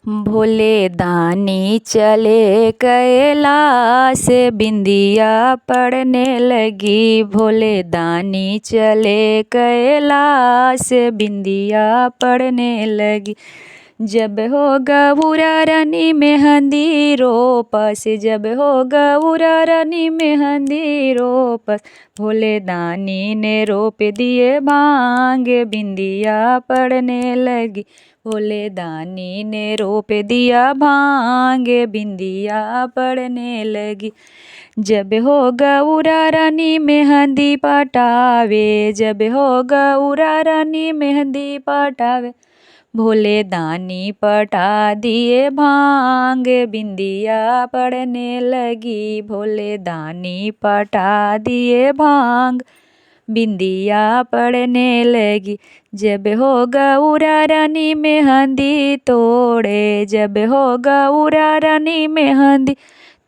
भोले दानी चले कैलाश, बिंदिया पड़ने लगी। भोले दानी चले कैलाश, बिंदिया पड़ने लगी। जब हो गौरा रानी मेहंदी रोपस, जब हो गौरा रानी मेहंदी रोपस। भोले दानी ने रोप दिए भांग, बिंदिया पड़ने लगी। भोले दानी ने रोप दिया भांग, बिंदिया पड़ने लगी। जब हो गौरा रानी मेहंदी पटावे, जब हो गौरा रानी मेहंदी पटावे। भोले दानी पटा दिए भांग, बिंदिया पड़ने लगी। भोले दानी पटा दिए भांग, बिंदिया पड़ने लगी। जब हो गौरा रानी मेहंदी तोड़े, जब हो गौरा रानी मेहंदी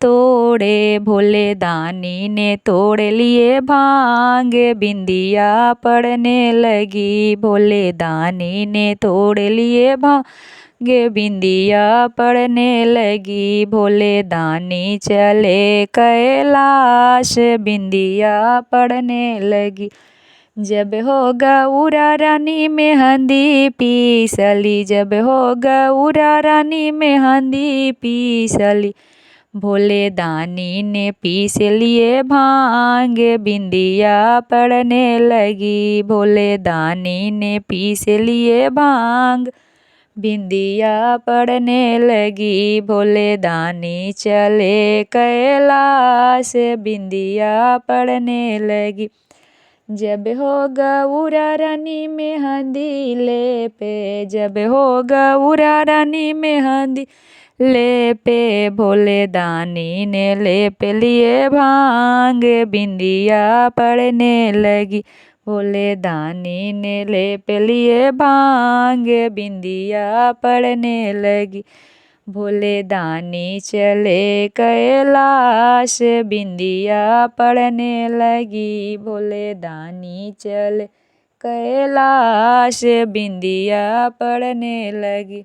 तोड़े। भोले दानी ने तोड़ लिए भांग, बिंदिया पड़ने लगी। भोले दानी ने तोड़ लिए भांग, बिंदिया पड़ने लगी। भोले दानी चले कैलाश, बिंदिया पड़ने लगी। जब हो गौरा रानी मेहंदी पीसली, जब हो गौरा रानी मेहंदी पीसली। भोले दानी ने पीस लिए भांग, बिंदिया पड़ने लगी। भोले दानी ने पीस लिए भांग, बिंदिया पड़ने लगी। भोले दानी चले कैलाश, बिंदिया पड़ने लगी। जब हो गौरा रानी मेहंदी लेपे, जब हो गौरा रानी मेहंदी लेपे। भोले दानी ने लेप लिए भांग, बिंदिया पड़ने लगी। भोले दानी ने लेप लिए भांग, बिंदिया पड़ने लगी। भोले दानी चले कैलाश, बिंदिया पड़ने लगी। भोले दानी चले कैलाश, बिंदिया पड़ने लगी।